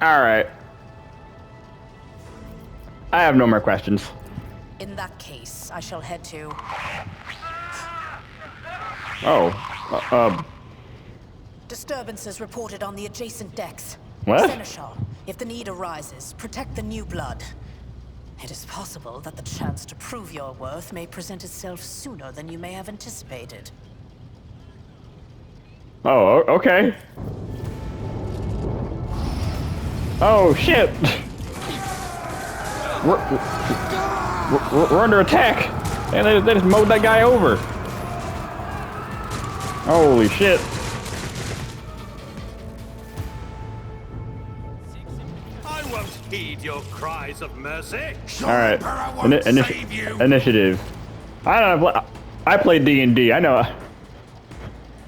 Alright. I have no more questions. In that case, I shall head to... Oh. Disturbances reported on the adjacent decks. What? Seneschal, if the need arises, protect the new blood. It is possible that the chance to prove your worth may present itself sooner than you may have anticipated. Oh, okay. Oh, shit! We're under attack! And they just mowed that guy over. Holy shit. I won't heed your cries of mercy. Alright. Initiative. I don't know. I played D&D. I know.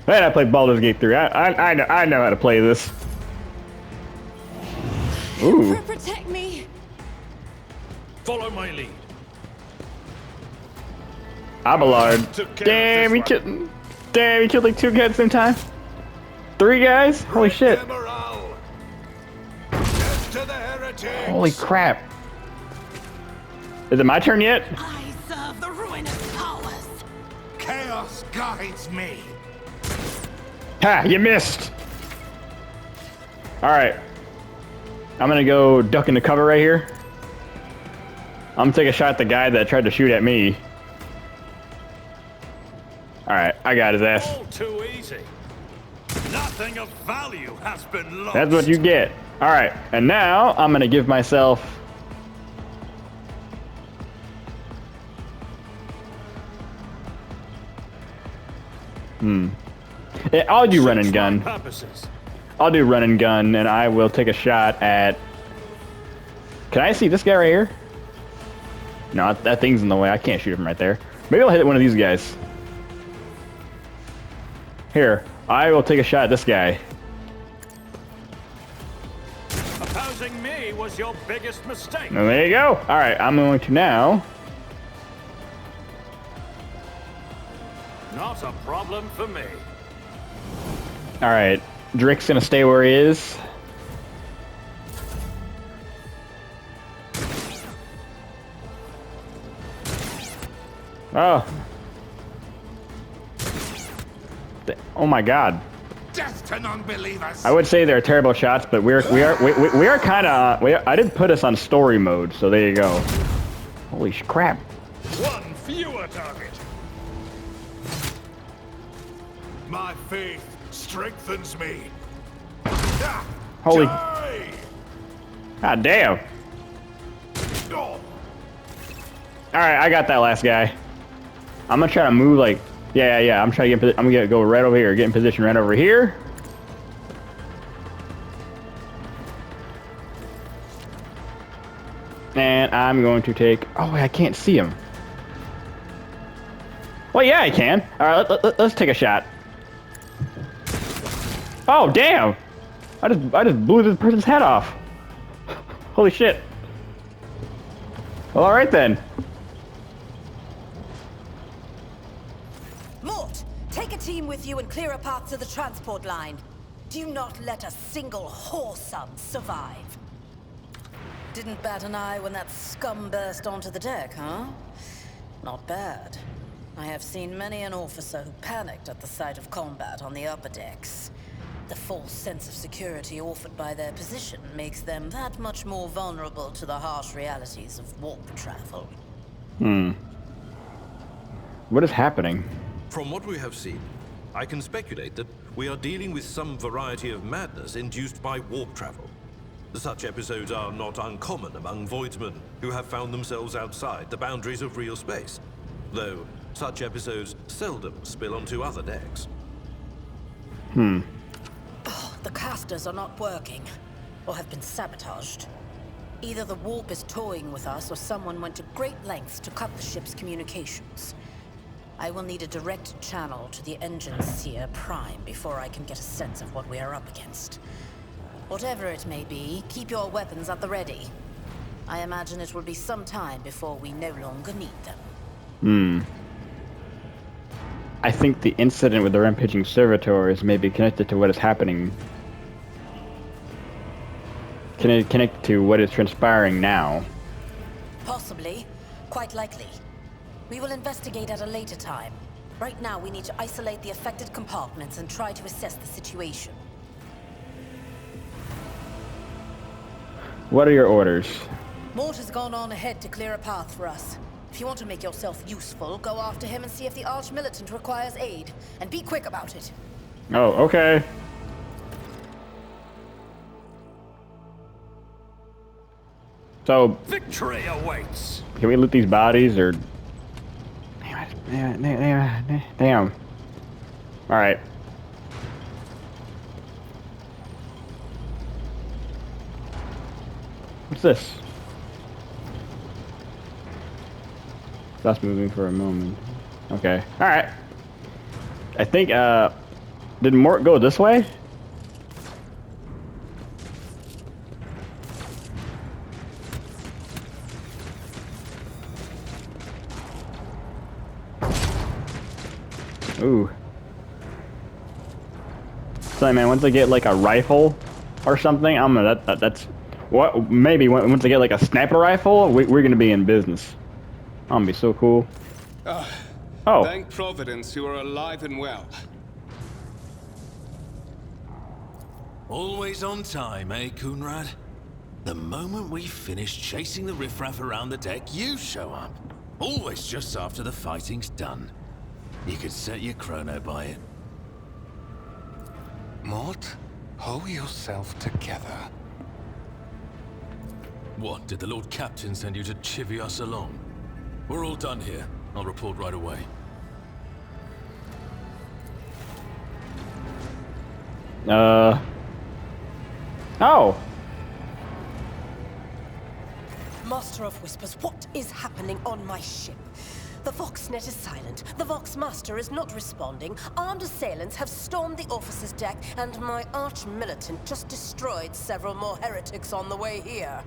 Man, I played Baldur's Gate 3. I know how to play this. Ooh. Protect me. Follow my lead. Abelard. Damn, he killed like 2 guys at the same time. 3 guys? Holy shit. Holy crap. Is it my turn yet? I serve the ruinous powers. Chaos guides me. Ha! You missed! Alright. I'm gonna go duck into cover right here. I'm gonna take a shot at the guy that tried to shoot at me. Alright, I got his ass. All too easy. Nothing of value has been lost. That's what you get. Alright, and now I'm gonna give myself... Yeah, I'll do run and gun. I'll do run and gun, and I will take a shot at... Can I see this guy right here? No, that thing's in the way. I can't shoot him right there. Maybe I'll hit one of these guys. Here, I will take a shot at this guy. Opposing me was your biggest mistake. And there you go. All right, I'm going to now... Not a problem for me. All right, Drick's gonna stay where he is. Oh. Oh my God. Death to non-believers. I would say they're terrible shots, but we are kind of I did put us on story mode, so there you go. Holy crap. One fewer target. My faith strengthens me. Holy. Die! God damn. Oh. All right, I got that last guy. I'm gonna try to move like, yeah. I'm trying to get. I'm gonna go right over here. Get in position right over here. And I'm going to take. Oh wait, I can't see him. Well, yeah, I can. All right, let's take a shot. Oh damn! I just blew this person's head off. Holy shit. Well, all right then. Mort, take a team with you and clear a path to the transport line. Do not let a single whoresome survive. Didn't bat an eye when that scum burst onto the deck, huh? Not bad. I have seen many an officer who panicked at the sight of combat on the upper decks. The false sense of security offered by their position makes them that much more vulnerable to the harsh realities of warp travel. What is happening? From what we have seen, I can speculate that we are dealing with some variety of madness induced by warp travel. Such episodes are not uncommon among voidsmen who have found themselves outside the boundaries of real space, though such episodes seldom spill onto other decks. The casters are not working, or have been sabotaged. Either the warp is toying with us, or someone went to great lengths to cut the ship's communications. I will need a direct channel to the engine seer prime before I can get a sense of what we are up against. Whatever it may be, keep your weapons at the ready. I imagine it will be some time before we no longer need them. I think the incident with the rampaging servitors may be connected to what is happening. connect to what is transpiring now. Possibly. Quite likely. We will investigate at a later time. Right now, we need to isolate the affected compartments and try to assess the situation. What are your orders? Mort has gone on ahead to clear a path for us. If you want to make yourself useful, go after him and see if the Arch-Militant requires aid. And be quick about it. Oh, okay. So, Victory awaits. can we loot these bodies or? Damn. All right. What's this? Stops moving for a moment. Okay. All right. I think. Did Mort go this way? Ooh. So man, once I get like a rifle or something, I'm gonna that's what maybe once I get like a sniper rifle, we're gonna be in business. I'm gonna be so cool. Oh. Thank Providence you are alive and well. Always on time, eh, Coonrad? The moment we finish chasing the riffraff around the deck, you show up. Always just after the fighting's done. You could set your chrono by it. Mort, pull yourself together. What, did the Lord Captain send you to chivvy us along? We're all done here. I'll report right away. Oh. Master of Whispers, what is happening on my ship? The Voxnet is silent. The Vox Master is not responding. Armed assailants have stormed the officer's deck, and my arch-militant just destroyed several more heretics on the way here.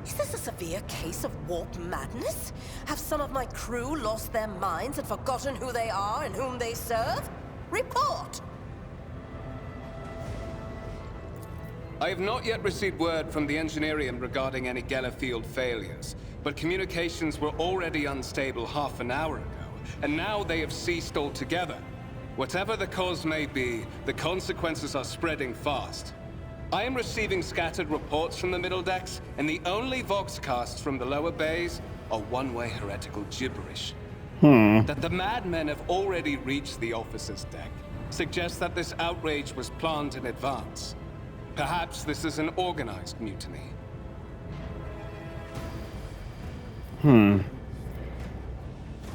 Is this a severe case of warp madness? Have some of my crew lost their minds and forgotten who they are and whom they serve? Report! I have not yet received word from the Engineerium regarding any Geller field failures, but communications were already unstable half an hour ago, and now they have ceased altogether. Whatever the cause may be, the consequences are spreading fast. I am receiving scattered reports from the middle decks, and the only Voxcasts from the lower bays are one-way heretical gibberish. That the madmen have already reached the officer's deck suggests that this outrage was planned in advance. Perhaps this is an organized mutiny.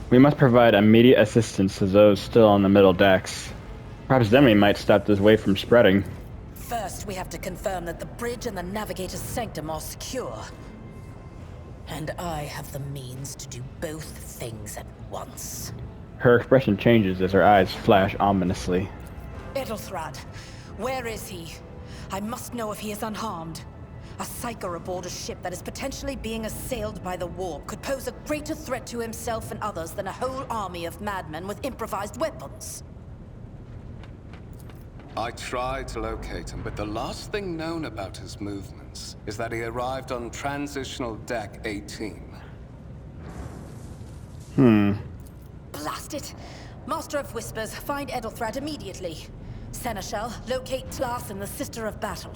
We must provide immediate assistance to those still on the middle decks. Perhaps then we might stop this wave from spreading. First, we have to confirm that the bridge and the navigator's sanctum are secure. And I have the means to do both things at once. Her expression changes as her eyes flash ominously. Edelthrad, where is he? I must know if he is unharmed. A Psyker aboard a ship that is potentially being assailed by the warp could pose a greater threat to himself and others than a whole army of madmen with improvised weapons. I tried to locate him, but the last thing known about his movements is that he arrived on Transitional Deck 18. Blast it! Master of Whispers, find Edelthrad immediately. Seneschal, locate Tlas and the Sister of Battle.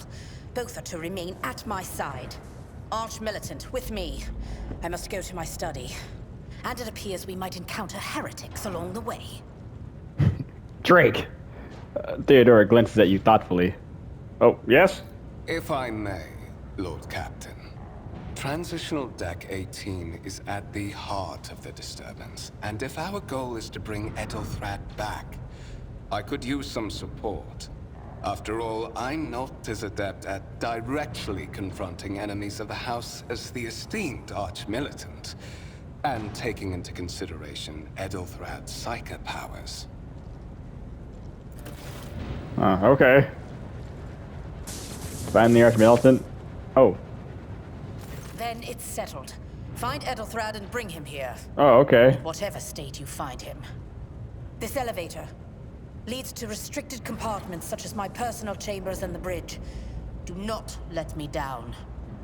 Both are to remain at my side. Arch-Militant, with me. I must go to my study. And it appears we might encounter heretics along the way. Drake! Theodora glances at you thoughtfully. Oh, yes? If I may, Lord Captain. Transitional Deck 18 is at the heart of the disturbance, and if our goal is to bring Edelthrad back, I could use some support. After all, I'm not as adept at directly confronting enemies of the House as the esteemed Arch-Militant, and taking into consideration Edelthrad's Psyker powers. Okay. Find the Arch-Militant. Oh. Then it's settled. Find Edelthrad and bring him here. Oh, okay. Whatever state you find him. This elevator leads to restricted compartments such as my personal chambers and the bridge. Do not let me down.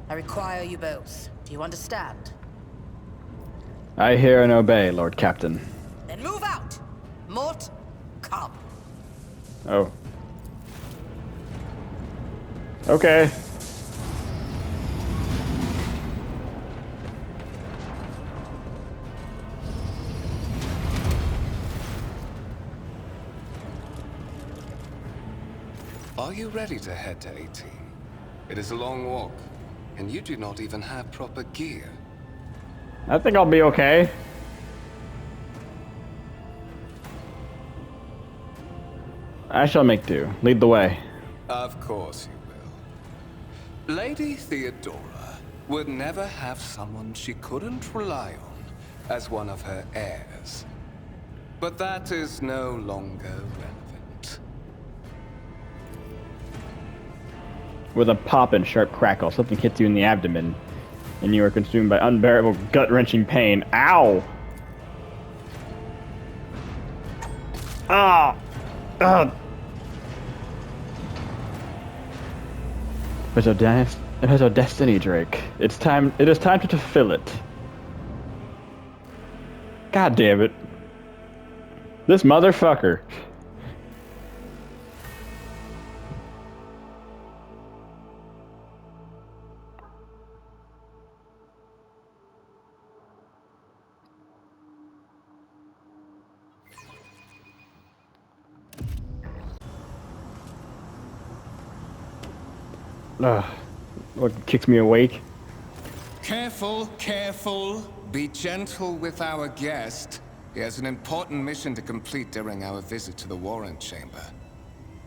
I require you both. Do you understand? I hear and obey, Lord Captain. Then move out! Mort, come. Oh. Okay. Are you ready to head to 18? It is a long walk, and you do not even have proper gear. I think I'll be okay. I shall make do. Lead the way. Of course you will. Lady Theodora would never have someone she couldn't rely on as one of her heirs. But that is no longer relevant. With a pop and sharp crackle, something hits you in the abdomen, and you are consumed by unbearable, gut-wrenching pain. Ow! Ah! Ah! It is our destiny, Drake. It is time to fulfill it. God damn it. This motherfucker. What kicks me awake? Careful, careful. Be gentle with our guest. He has an important mission to complete during our visit to the Warrant Chamber.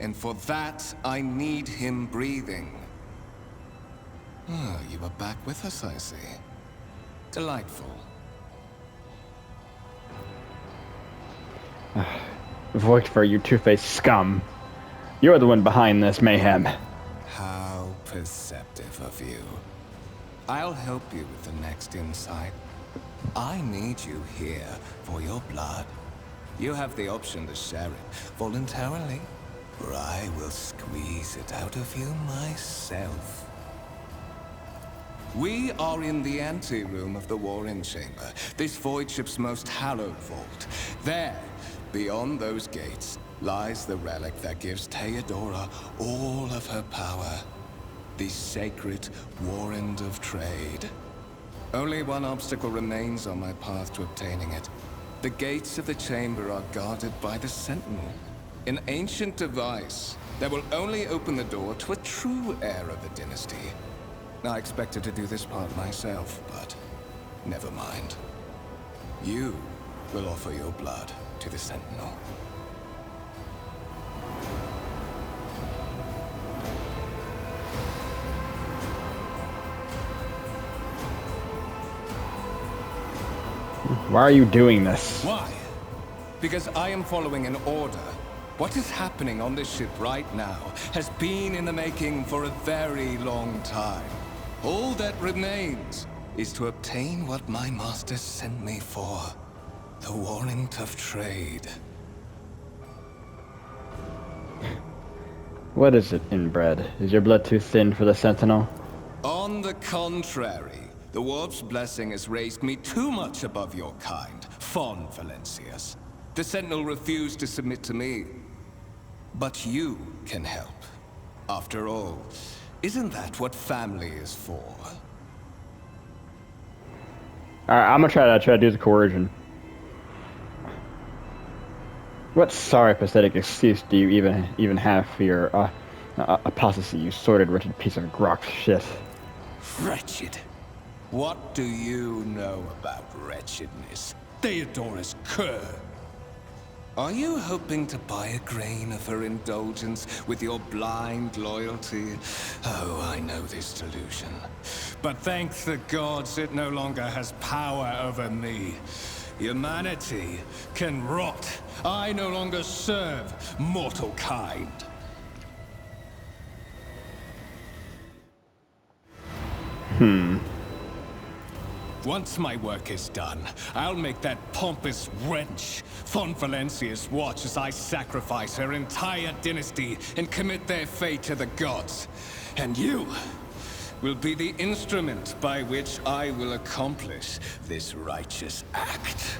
And for that, I need him breathing. Oh, you are back with us, I see. Delightful. Void for you two-faced scum. You're the one behind this mayhem. How perceptive of you. I'll help you with the next insight. I need you here for your blood. You have the option to share it voluntarily, or I will squeeze it out of you myself. We are in the anteroom of the Warren Chamber, this void ship's most hallowed vault. There, beyond those gates, lies the relic that gives Theodora all of her power. The sacred Warrant of Trade. Only one obstacle remains on my path to obtaining it. The gates of the chamber are guarded by the Sentinel, an ancient device that will only open the door to a true heir of the dynasty. I expected to do this part myself, but never mind. You will offer your blood to the Sentinel. Why are you doing this? Why? Because I am following an order. What is happening on this ship right now has been in the making for a very long time. All that remains is to obtain what my master sent me for. The Warrant of Trade. What is it, inbred? Is your blood too thin for the Sentinel? On the contrary, the Warp's blessing has raised me too much above your kind, Fon Valencius. The Sentinel refused to submit to me. But you can help. After all, isn't that what family is for? Alright, I'm gonna try to do the coercion. What sorry, pathetic excuse do you even have for your apostasy, you sordid, wretched piece of grok shit? Wretched? What do you know about wretchedness? Theodora's cur. Are you hoping to buy a grain of her indulgence with your blind loyalty? Oh, I know this delusion. But thank the gods it no longer has power over me. Humanity can rot. I no longer serve mortal kind. Once my work is done, I'll make that pompous wench Fon Valencius watch as I sacrifice her entire dynasty and commit their fate to the gods. And you will be the instrument by which I will accomplish this righteous act.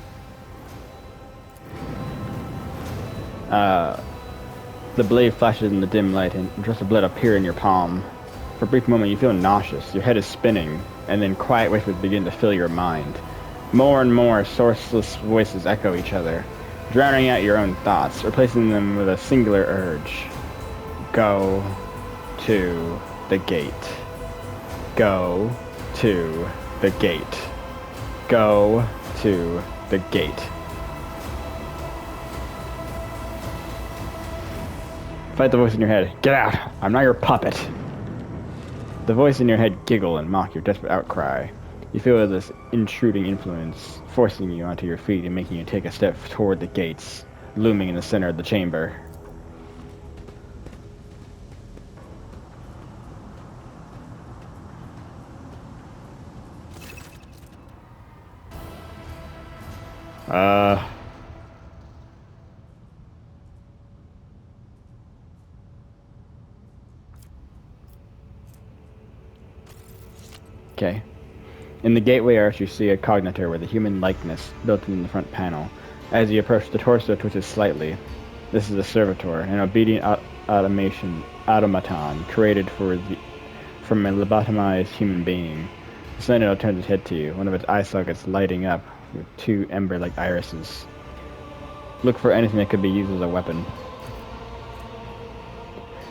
The blade flashes in the dim light, and drops of blood appear in your palm. For a brief moment, you feel nauseous. Your head is spinning, and then quiet whispers begin to fill your mind. More and more sourceless voices echo each other, drowning out your own thoughts, replacing them with a singular urge. Go to the gate. Go to the gate. Go to the gate. Fight the voice in your head. Get out! I'm not your puppet. The voice in your head giggle and mock your desperate outcry. You feel this intruding influence, forcing you onto your feet and making you take a step toward the gates, looming in the center of the chamber. Okay. In the gateway arch, you see a cognitor with a human likeness built in the front panel. As you approach, the torso twitches slightly. This is a servitor, an obedient automaton created from a lobotomized human being. The sentinel turns its head to you, one of its eye sockets lighting up with two ember-like irises. Look for anything that could be used as a weapon.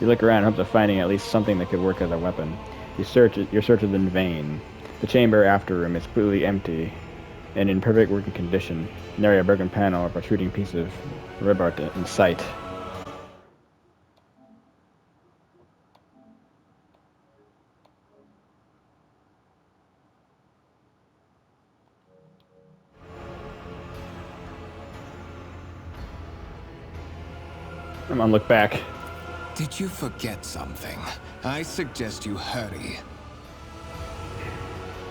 You look around in hopes of finding at least something that could work as a weapon. Your search is in vain. The chamber after room is completely empty and in perfect working condition. Nary a broken panel or protruding piece of rib art in sight. I'm gonna look back. Did you forget something? I suggest you hurry.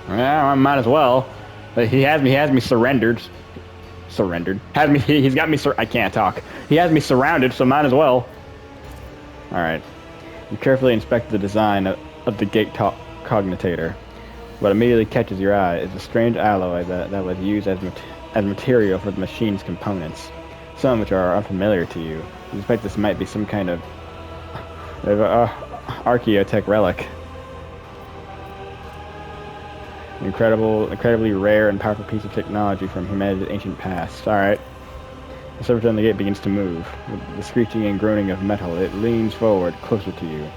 Yeah, I might as well. But he has me surrendered. He's got me I can't talk. He has me surrounded, so might as well. Alright. You carefully inspect the design of the gate cognitator. What immediately catches your eye is a strange alloy that was used as material for the machine's components. Some of which are unfamiliar to you. You suspect this might be some kind of archaeotech relic. Incredibly rare and powerful piece of technology from humanity's ancient past. Alright. The servitor on the gate begins to move. With the screeching and groaning of metal, it leans forward, closer to you.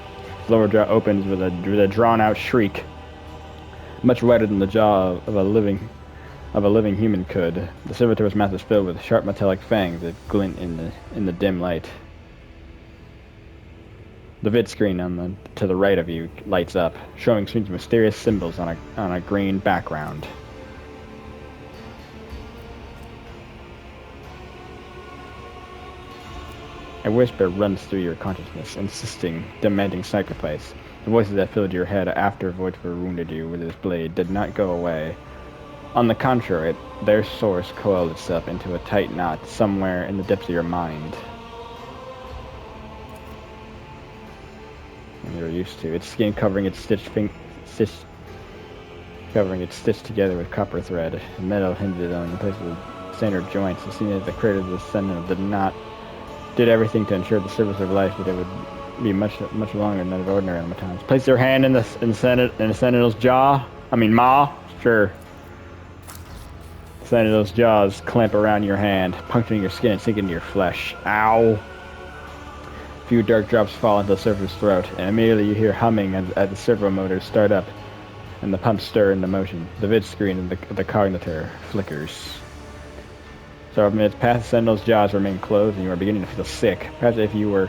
Its lower jaw opens with a drawn-out shriek, much wider than the jaw of a living human could. The servitor's mouth is filled with sharp metallic fangs that glint in the dim light. The vid screen to the right of you lights up, showing strange mysterious symbols on a green background. A whisper runs through your consciousness, demanding sacrifice. The voices that filled your head after Voidford wounded you with his blade did not go away. On the contrary, their source coiled itself into a tight knot somewhere in the depths of your mind. You're used to its skin covering its stitched together with copper thread. Metal hinges on the place of the standard joints. It seemed that the creator of the Sentinel did everything to ensure the service of life, but it would be much longer than that of ordinary automatons. Place your hand in the Sentinel's jaw. Maw. Sure. The Sentinel's jaws clamp around your hand, puncturing your skin and sink into your flesh. Ow. A few dark drops fall into the server's throat, and immediately you hear humming as the servo motors start up and the pumps stir into motion. The vid screen of the cognitor flickers. Several minutes pass, the Sentinel's jaws remain closed, and you are beginning to feel sick. Perhaps if you were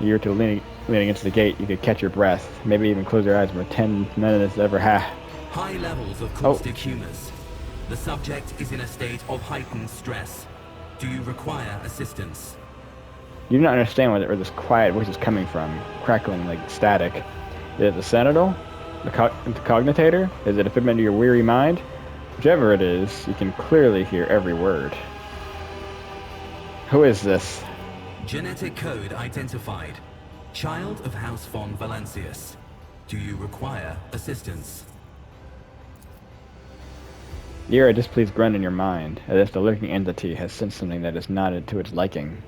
leaning against the gate, you could catch your breath. Maybe even close your eyes for 10 minutes ever High levels of caustic humors. The subject is in a state of heightened stress. Do you require assistance? You do not understand where this quiet voice is coming from, crackling like static. Is it the Sentinel? The cognitator? Is it a figment of your weary mind? Whichever it is, you can clearly hear every word. Who is this? Genetic code identified. Child of House von Valancius. Do you require assistance? You're a displeased grunt in your mind, as if the lurking entity has sensed something that is not to its liking.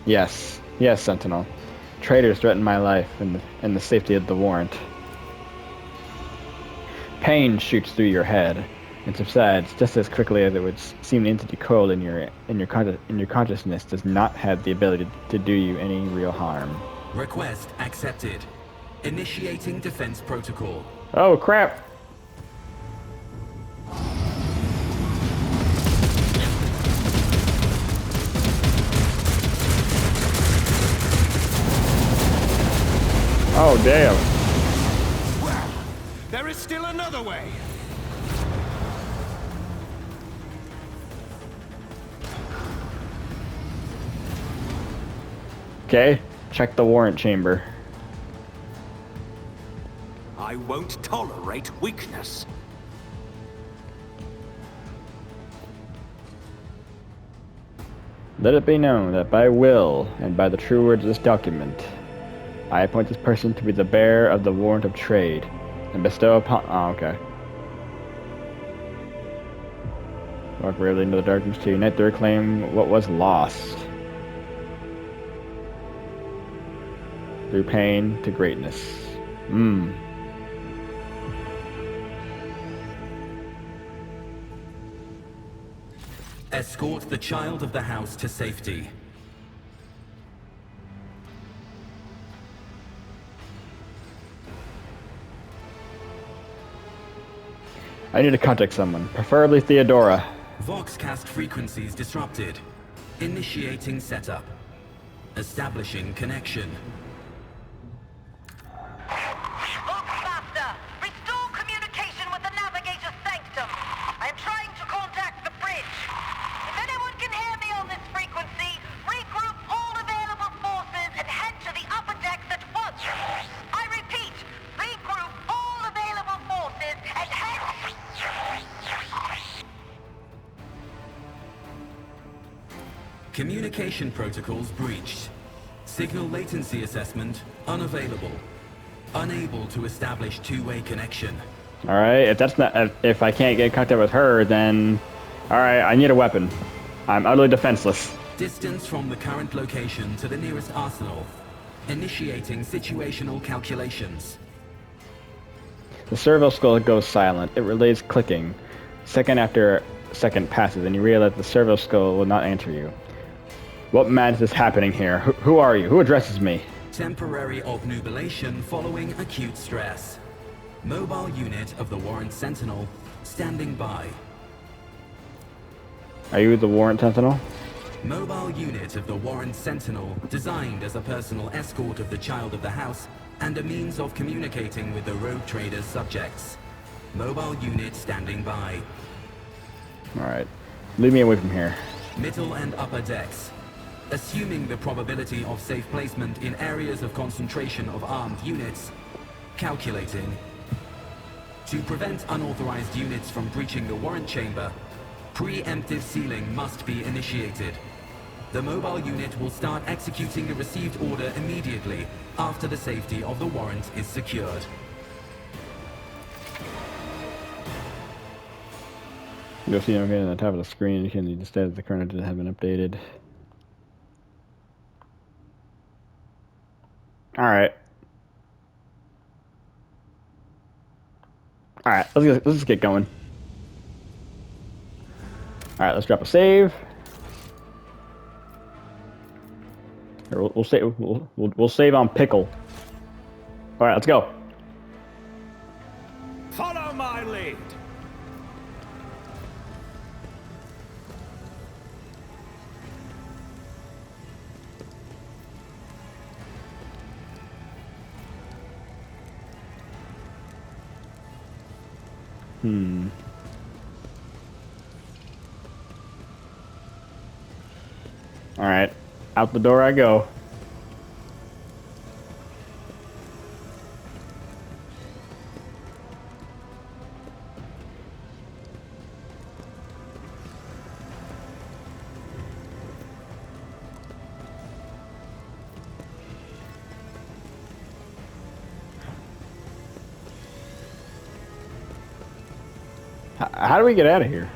Yes, yes, Sentinel. Traitors threaten my life and the safety of the warrant. Pain shoots through your head and subsides just as quickly as it would seem the entity coiled in your consciousness does not have the ability to do you any real harm. Request accepted. Initiating defense protocol. Oh crap! Oh damn! Well, there is still another way. Okay, check the warrant chamber. I won't tolerate weakness. Let it be known that by will and by the true words of this document, I appoint this person to be the bearer of the warrant of trade and bestow upon. Oh, okay. Walk bravely into the darkness to unite to reclaim what was lost. Through pain to greatness. Escort the child of the house to safety. I need to contact someone, preferably Theodora. Voxcast frequencies disrupted. Initiating setup. Establishing connection. Master, restore communication with the navigator's sanctum. I am trying to contact the bridge. If anyone can hear me on this frequency, regroup all available forces and head to the upper decks at once. I repeat, regroup all available forces and head... Communication protocols breached. Signal latency assessment unavailable. Unable to establish two-way connection. Alright, if I can't get in contact with her, then... Alright, I need a weapon. I'm utterly defenseless. Distance from the current location to the nearest arsenal. Initiating situational calculations. The servo skull goes silent. It relays clicking. Second after second passes, and you realize the servo skull will not answer you. What madness is happening here? Who are you? Who addresses me? Temporary obnubilation following acute stress. Mobile unit of the Warrant Sentinel standing by. Are you the Warrant Sentinel? Mobile unit of the Warrant Sentinel designed as a personal escort of the child of the house and a means of communicating with the rogue trader's subjects. Mobile unit standing by. Alright. Leave me away from here. Middle and upper decks. Assuming the probability of safe placement in areas of concentration of armed units. Calculating. To prevent unauthorized units from breaching the warrant chamber, preemptive sealing must be initiated. The mobile unit will start executing the received order immediately after the safety of the warrant is secured. You'll see okay on the top of the screen. You can see the status of the current has been updated. Alright. Alright, let's just get going. Alright, let's drop a save. Here, we'll save. We'll save on pickle. All right, let's go. Follow my lead. All right, out the door I go. How do we get out of here?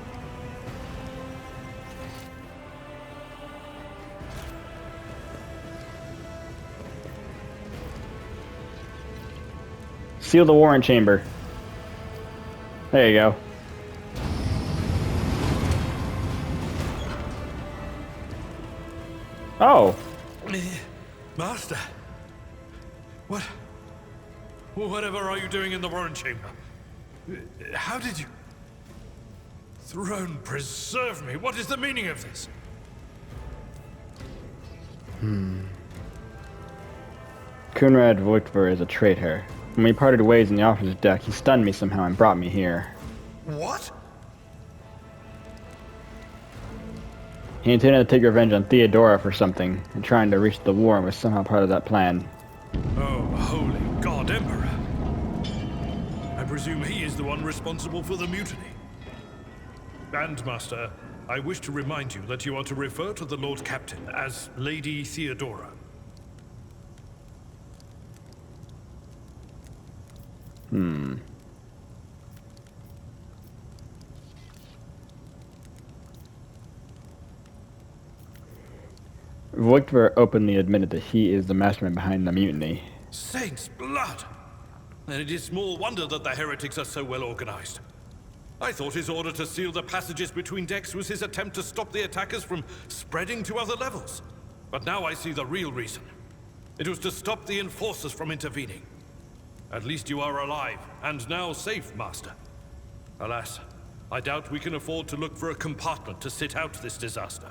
Seal the warrant chamber. There you go. Oh. Master. Whatever are you doing in the warrant chamber? How did you... Throne preserve me. What is the meaning of this? Kunrad Voigtver is a traitor. When we parted ways in the officer's deck, he stunned me somehow and brought me here. What? He intended to take revenge on Theodora for something, and trying to reach the war was somehow part of that plan. Oh, holy God, Emperor. I presume he is the one responsible for the mutiny. And, Master, I wish to remind you that you are to refer to the Lord Captain as Lady Theodora. Voigtver openly admitted that he is the mastermind behind the mutiny. Saint's blood! And it is small wonder that the heretics are so well organized. I thought his order to seal the passages between decks was his attempt to stop the attackers from spreading to other levels. But now I see the real reason. It was to stop the enforcers from intervening. At least you are alive, and now safe, Master. Alas, I doubt we can afford to look for a compartment to sit out this disaster.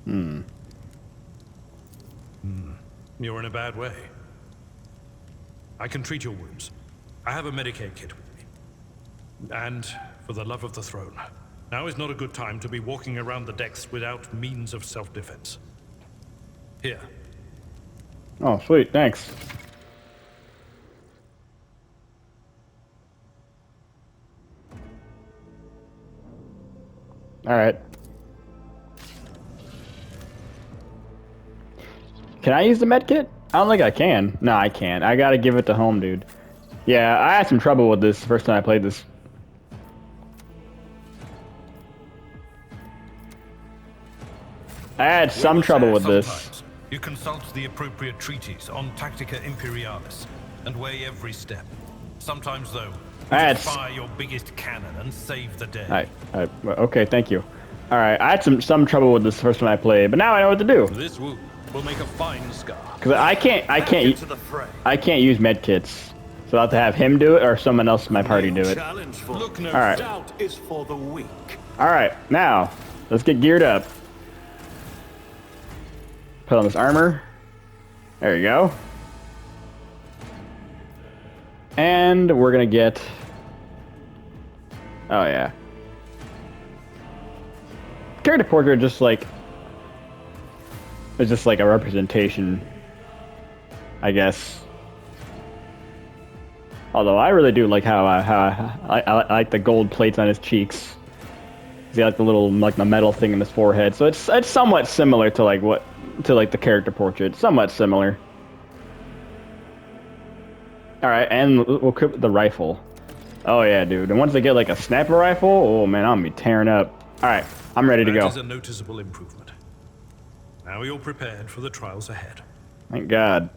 You're in a bad way. I can treat your wounds. I have a Medicaid kit with me. And, for the love of the throne, now is not a good time to be walking around the decks without means of self-defense. Here. Oh, sweet, thanks. Alright. Can I use the medkit? I don't think I can. No, I can't. I gotta give it to home, dude. Yeah, I had some trouble with this the first time I played this. I had some trouble with this. You consult the appropriate treaties on Tactica Imperialis and weigh every step. Sometimes, though, fire your biggest cannon and save the day. Okay, thank you. All right, I had some trouble with this the first time I played, but now I know what to do. This wound will make a fine scar. Because I can't use medkits, so I'll have to have him do it or someone else in my party do it. Look, no All right. doubt is for the weak. All right, now let's get geared up. Put on this armor. There you go. And we're gonna get... Oh yeah. Character portrait just like... It's just like a representation, I guess. Although I really do like how I like the gold plates on his cheeks. He's got like the little the metal thing in his forehead. So it's somewhat similar to the character portrait. Somewhat similar. All right, and we'll equip the rifle. Oh yeah, dude. And once they get like a sniper rifle, oh man, I'm gonna be tearing up. All right, I'm ready to go. That is a noticeable improvement. Now you're prepared for the trials ahead. Thank God.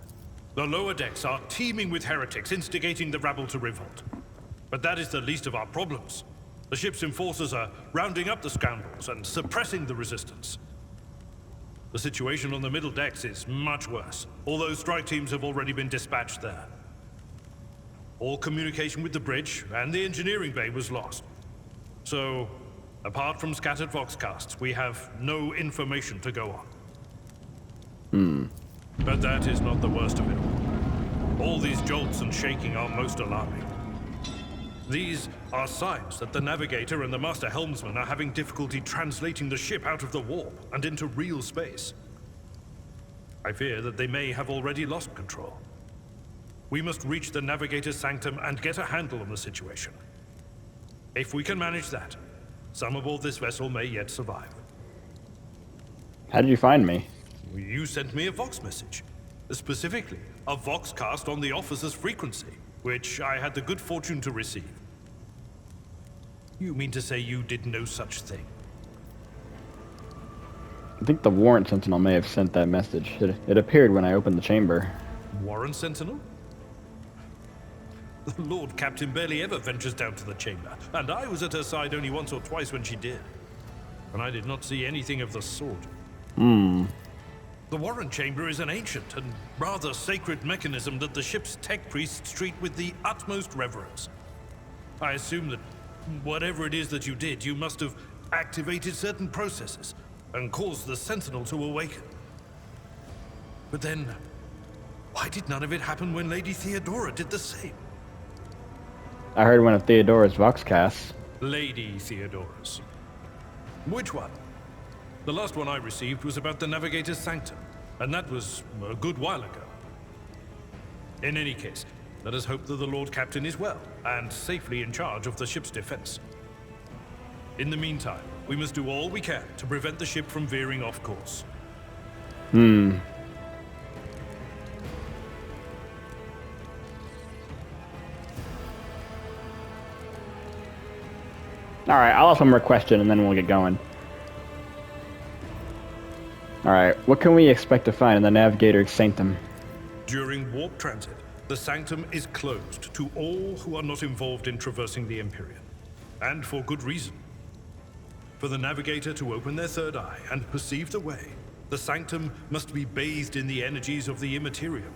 The lower decks are teeming with heretics instigating the rabble to revolt. But that is the least of our problems. The ship's enforcers are rounding up the scoundrels and suppressing the resistance. The situation on the middle decks is much worse. All those strike teams have already been dispatched there. All communication with the bridge and the engineering bay was lost. So, apart from scattered voxcasts, we have no information to go on. But that is not the worst of it all. All these jolts and shaking are most alarming. These are signs that the navigator and the master helmsman are having difficulty translating the ship out of the warp and into real space. I fear that they may have already lost control. We must reach the navigator's sanctum and get a handle on the situation. If we can manage that, some aboard this vessel may yet survive. How did you find me? You sent me a Vox message. Specifically, a Voxcast on the officer's frequency, which I had the good fortune to receive. You mean to say you did no such thing? I think the Warrant Sentinel may have sent that message. It appeared when I opened the chamber. Warren Sentinel? The Lord Captain barely ever ventures down to the chamber, and I was at her side only once or twice when she did. And I did not see anything of the sort. The Warren Chamber is an ancient and rather sacred mechanism that the ship's tech priests treat with the utmost reverence. I assume that whatever it is that you did, you must have activated certain processes and caused the Sentinel to awaken. But then, why did none of it happen when Lady Theodora did the same? I heard one of Theodora's Voxcasts. Lady Theodora's. Which one? The last one I received was about the Navigator's Sanctum, and that was a good while ago. In any case, let us hope that the Lord Captain is well, and safely in charge of the ship's defense. In the meantime, we must do all we can to prevent the ship from veering off course. Alright, I'll ask one more question and then we'll get going. Alright, what can we expect to find in the Navigator's Sanctum? During warp transit, the Sanctum is closed to all who are not involved in traversing the Empyrean. And for good reason. For the Navigator to open their third eye and perceive the way, the Sanctum must be bathed in the energies of the Immaterium.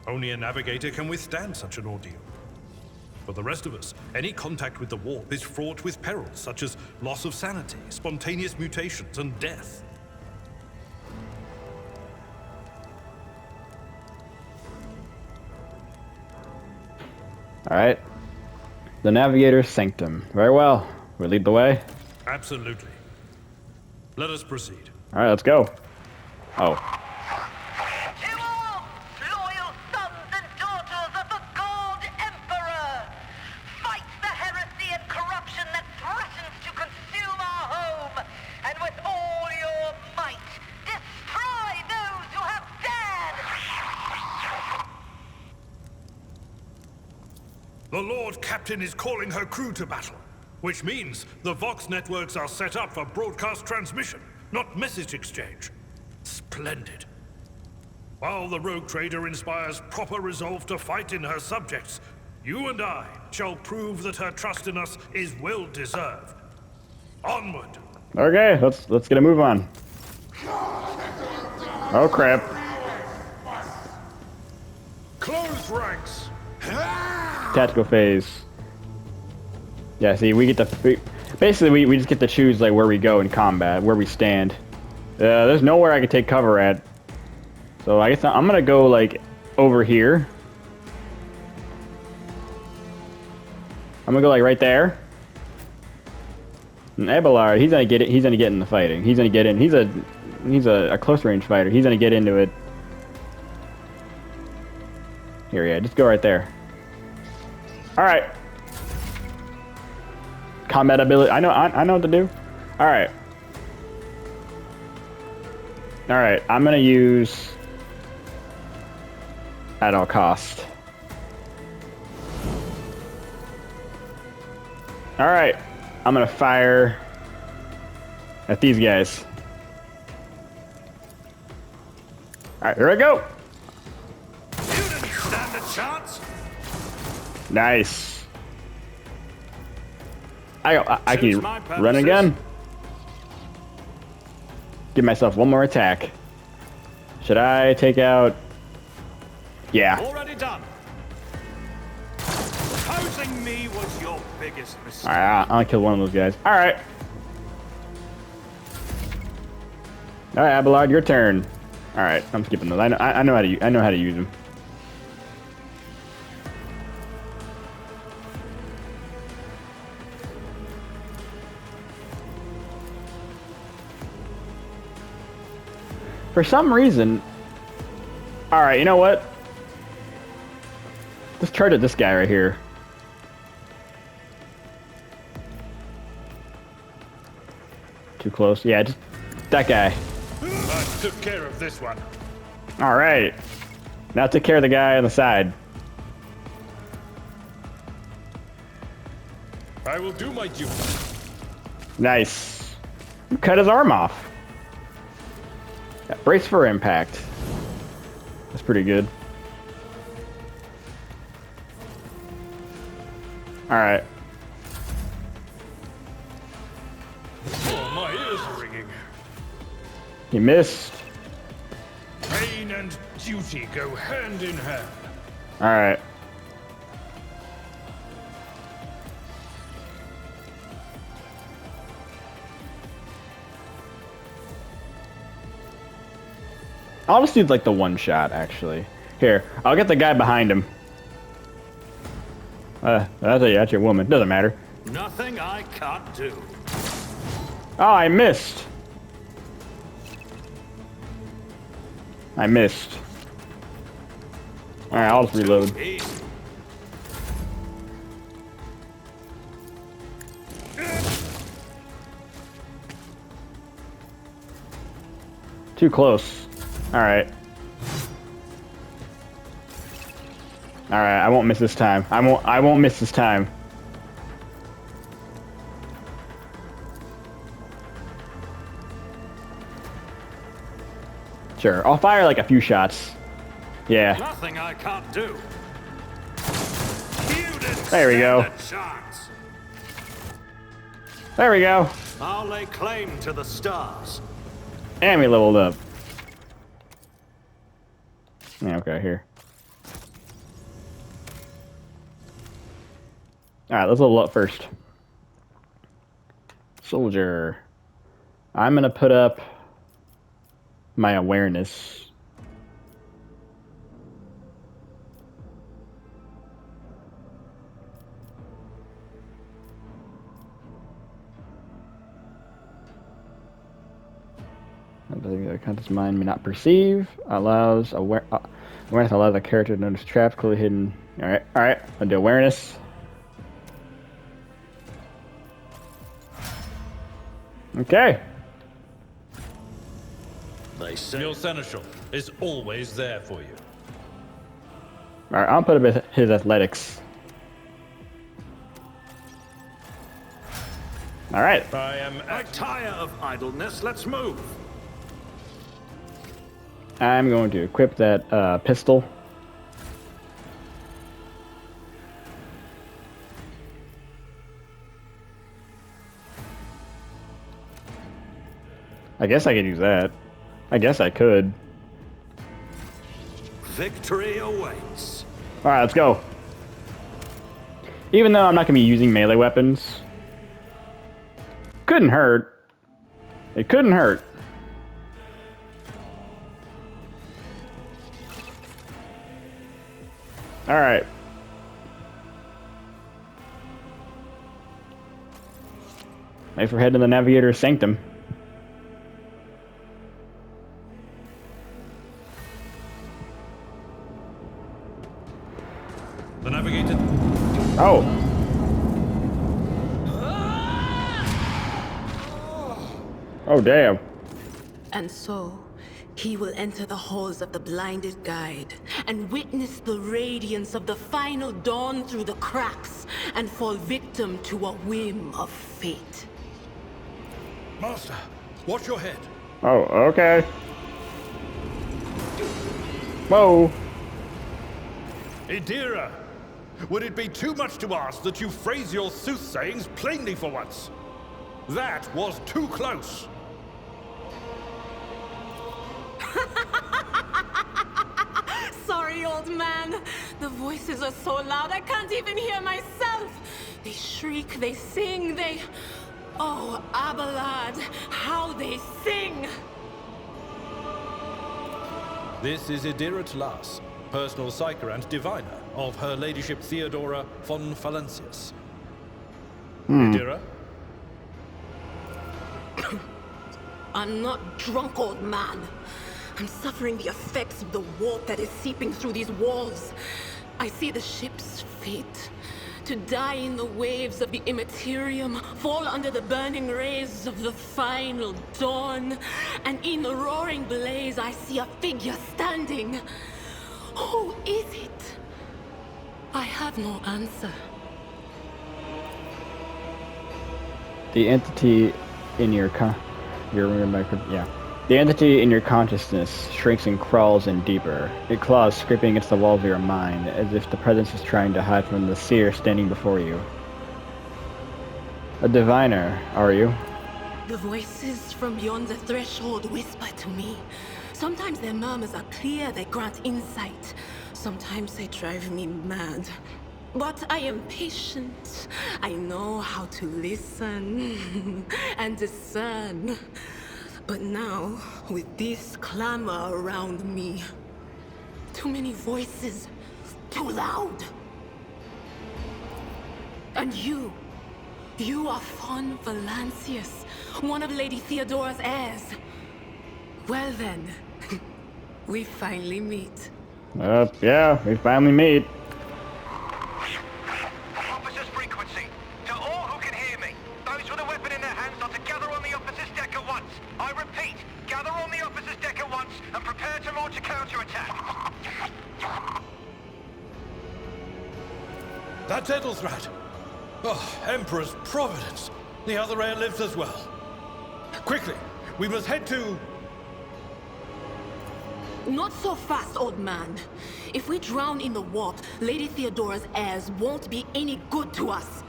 Only a Navigator can withstand such an ordeal. For the rest of us, any contact with the warp is fraught with perils such as loss of sanity, spontaneous mutations, and death. Alright. The Navigator's Sanctum. Very well. We lead the way? Absolutely. Let us proceed. Alright, let's go. Oh. To all loyal sons and daughters of the God Emperor! Fight the heresy and corruption that threatens to consume our home! And with all your might, destroy those who have dared! The Lord Captain is calling her crew to battle, which means the Vox networks are set up for broadcast transmission, not message exchange. Splendid. While the rogue trader inspires proper resolve to fight in her subjects, you and I shall prove that her trust in us is well deserved. Onward. Okay, let's get a move on. Oh crap. Close ranks. Tactical phase. Yeah, see, we get to... Basically, we just get to choose like where we go in combat, where we stand. There's nowhere I can take cover at. So I guess I'm gonna go like over here. I'm gonna go like right there. And Abelard, he's gonna get it. He's gonna get in the fighting. He's gonna get in. He's a close range fighter. He's gonna get into it. Here, yeah, just go right there. All right. Combat ability. I know what to do. All right. All right. I'm gonna use at all cost. All right. I'm gonna fire at these guys. All right. Here I go. You didn't stand a chance. Nice. I can run again. Give myself one more attack. Should I take out? Yeah. Already done. Opposing me was your biggest mistake. Alright, I'll kill one of those guys. Alright. Alright, Abelard, your turn. Alright, I'm skipping those. I know how to use them. For some reason... Alright, you know what? Let's charge at this guy right here. Too close. Yeah, just that guy. I took care of this one. Alright. Now take care of the guy on the side. I will do my duty. Nice. You cut his arm off. Yeah, brace for impact. That's pretty good. Alright. Oh, my ears are ringing. He missed. Pain and duty go hand in hand. Alright. I'll just do like the one shot, actually. Here, I'll get the guy behind him. That's your woman. Doesn't matter. Nothing I can't do. Oh, I missed. I missed. Alright, I'll just reload. Too close. Alright. Alright, I won't miss this time. I won't miss this time. Sure, I'll fire like a few shots. Yeah. Nothing I can't do. There we go. There we go. I'll lay claim to the stars. And we leveled up. Yeah, okay, here. Alright, let's level up first. Soldier. I'm gonna put up my awareness. The conscious mind may not perceive. Awareness allows the character to notice traps clearly hidden. Alright. I'll do awareness. Okay. They say Your seneschal is always there for you. Alright, I'll put up his athletics. Alright. I tire of idleness. Let's move. I'm going to equip that pistol. I guess I could use that. I guess I could. Victory awaits. Alright, let's go. Even though I'm not going to be using melee weapons. Couldn't hurt. It couldn't hurt. Alright. Thanks for heading to the Navigator's Sanctum. The Navigator. Oh. Oh, damn. And so, he will enter the halls of the blinded guide and witness the radiance of the final dawn through the cracks and fall victim to a whim of fate. Master, watch your head. Oh, okay. Whoa. Idira, would it be too much to ask that you phrase your soothsayings plainly for once? That was too close. Sorry, old man. The voices are so loud I can't even hear myself. They shriek, they sing, they... Oh, Abelard, how they sing! This is Idira Tlas, personal Psyker and diviner of Her Ladyship Theodora von Valencius. Idira? I'm not drunk, old man. I'm suffering the effects of the warp that is seeping through these walls. I see the ship's fate. To die in the waves of the immaterium, fall under the burning rays of the final dawn. And in the roaring blaze, I see a figure standing. Who is it? I have no answer. The entity in your The entity in your consciousness shrinks and crawls in deeper. It claws, scraping against the walls of your mind, as if the presence is trying to hide from the seer standing before you. A diviner, are you? The voices from beyond the threshold whisper to me. Sometimes their murmurs are clear, they grant insight. Sometimes they drive me mad. But I am patient. I know how to listen and discern. But now, with this clamor around me, too many voices, too loud. And you are Von Valancius, one of Lady Theodora's heirs. Well then, we finally meet. Yeah, we finally meet. Officer's frequency. To all who can hear me, those with a weapon in their hands are to gather on the officer's deck at once. I repeat, gather on the officer's deck at once and prepare to launch a counterattack. That's Ethelthrat. Oh, Emperor's Providence. The other heir lives as well. Quickly, we must head to... Not so fast, old man. If we drown in the warp, Lady Theodora's heirs won't be any good to us.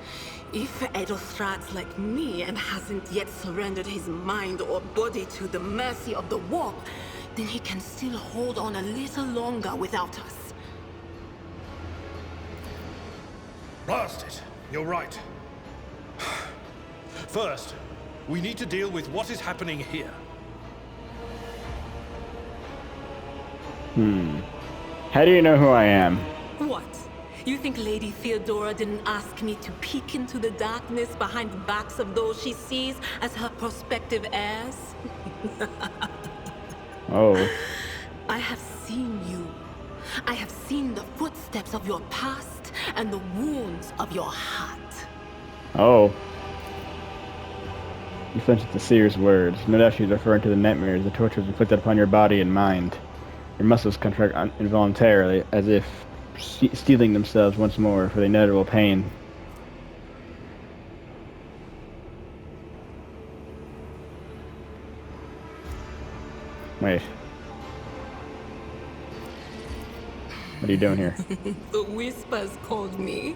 If Ethelthrat's like me and hasn't yet surrendered his mind or body to the mercy of the warp, then he can still hold on a little longer without us. Blast it. You're right. First, we need to deal with what is happening here. How do you know who I am? What? You think Lady Theodora didn't ask me to peek into the darkness behind the backs of those she sees as her prospective heirs? Oh. I have seen you. I have seen the footsteps of your past and the wounds of your heart. Oh. You flinched at the seer's words. No doubt she's referring to the nightmares, the tortures inflicted upon your body and mind. Your muscles contract involuntarily, as if steeling themselves once more for the inevitable pain. Wait. What are you doing here? The whispers called me.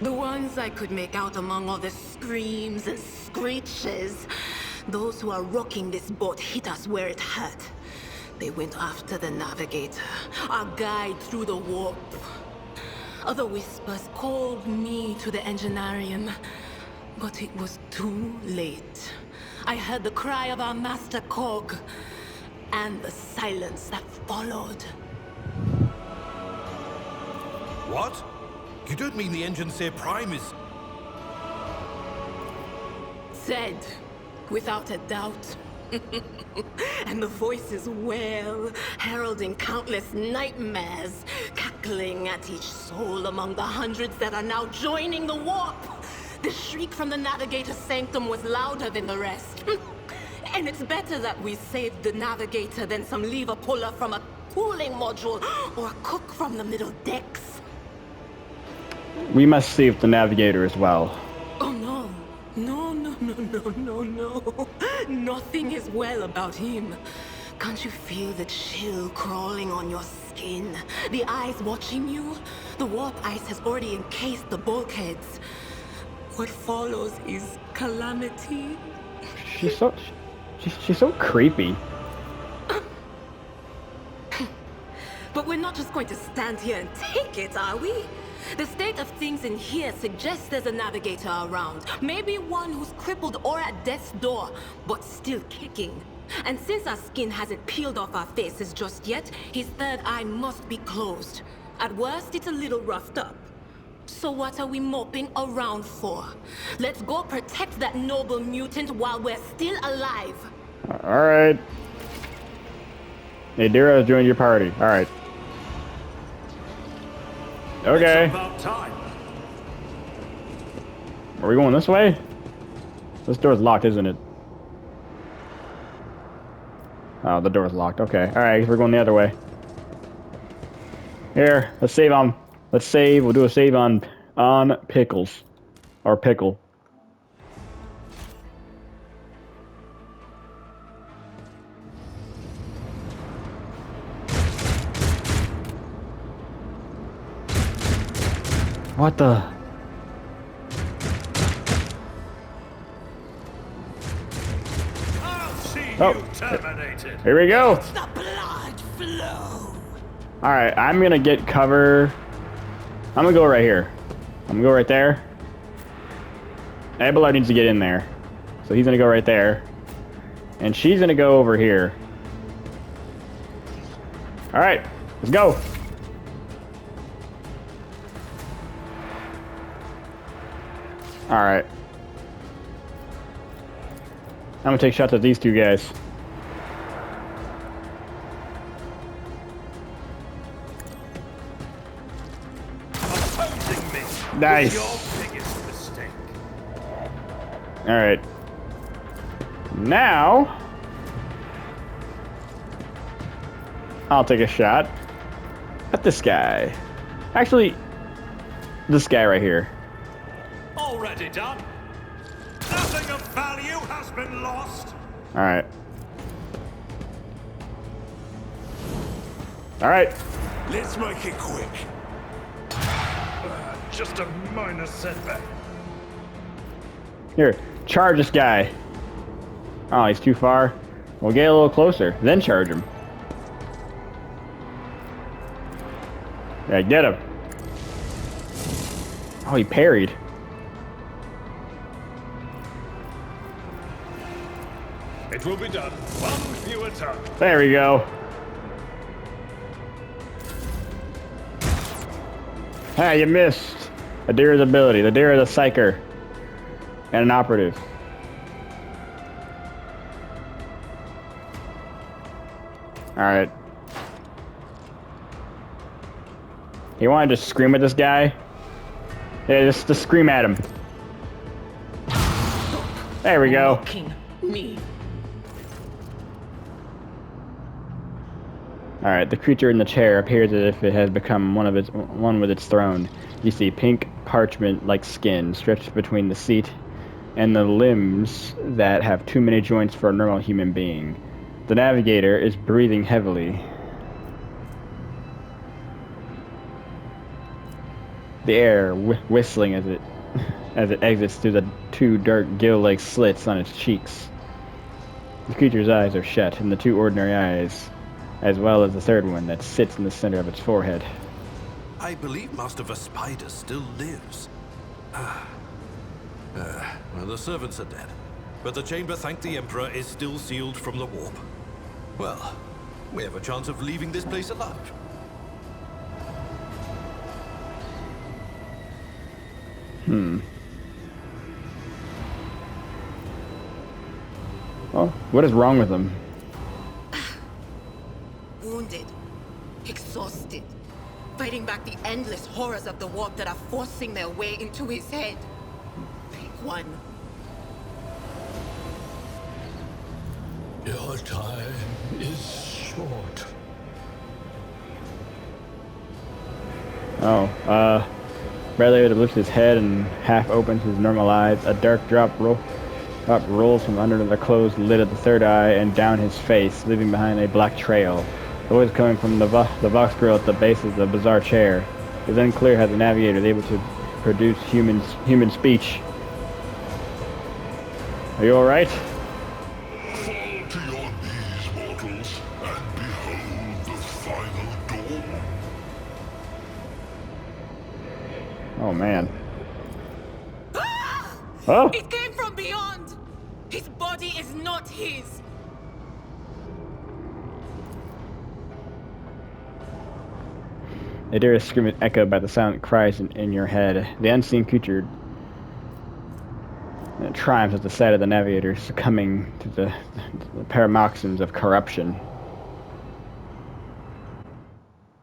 The ones I could make out among all the screams and screeches. Those who are rocking this boat hit us where it hurt. They went after the navigator, our guide through the warp. Other whispers called me to the enginarium, but it was too late. I heard the cry of our master cog, and the silence that followed. What? You don't mean the Enginseer Prime is... Said, without a doubt. And the voices wail, heralding countless nightmares, cackling at each soul among the hundreds that are now joining the warp. The shriek from the navigator's sanctum was louder than the rest. And it's better that we saved the navigator than some lever puller from a cooling module or a cook from the middle decks. We must save the navigator as well. Oh no. No. Nothing is well about him. Can't you feel the chill crawling on your skin? The eyes watching you? The warp ice has already encased the bulkheads. What follows is calamity. She's so creepy. But we're not just going to stand here and take it, are we? The state of things in here suggests there's a navigator around. Maybe one who's crippled or at death's door, but still kicking. And since our skin hasn't peeled off our faces just yet, his third eye must be closed. At worst, it's a little roughed up. So what are we moping around for? Let's go protect that noble mutant while we're still alive. Alright. Nadira has joined your party. Alright. Okay. It's about time. Are we going this way? This door's locked, isn't it? Oh, the door's locked. Okay. Alright, we're going the other way. Here, let's save on... Let's save. We'll do a save on Pickles. Or Pickle. What the? I'll see Oh. you terminated. Here we go. The blood flow. Alright, I'm gonna get cover. I'm gonna go right here. I'm gonna go right there. Abelard needs to get in there. So he's gonna go right there. And she's gonna go over here. Alright, let's go. Alright. I'm gonna take shots at these two guys. Opposing me. Nice. Your biggest mistake. Alright. Now, I'll take a shot at this guy. Actually, this guy right here. Already done. Nothing of value has been lost. Alright. Alright. Let's make it quick. Just a minor setback. Here, charge this guy. Oh, he's too far. We'll get a little closer, then charge him. Yeah, get him. Oh, he parried. It will be done. One few at a time. There we go. Ah, you missed. Adira's ability. Adira is a psyker. And an operative. Alright. You want to just scream at this guy? Yeah, just scream at him. There we go. Mocking me. Alright, the creature in the chair appears as if it has become one with its throne. You see pink parchment-like skin stretched between the seat and the limbs that have too many joints for a normal human being. The navigator is breathing heavily. The air whistling as it exits through the two dark gill-like slits on its cheeks. The creature's eyes are shut, and the two ordinary eyes, as well as the third one that sits in the center of its forehead. I believe Master Spider still lives. Well, the servants are dead. But the chamber, thank the Emperor, is still sealed from the warp. Well, we have a chance of leaving this place alive. Well, what is wrong with him? Wounded. Exhausted. Fighting back the endless horrors of the warp that are forcing their way into his head. Pick one. Your time is short. Bradley lifts his head and half opens his normal eyes. A dark drop rolls from under the closed lid of the third eye and down his face, leaving behind a black trail. The voice coming from the Vox grill at the base of the bizarre chair. It is unclear how the navigator is able to produce human speech. Are you alright? Fall to your knees, mortals, and behold the final dawn. Oh man. Oh! It came from beyond! His body is not his! Adira's scream is echoed by the silent cries in your head. The unseen creature triumphs at the sight of the navigator succumbing to the paroxysms of corruption.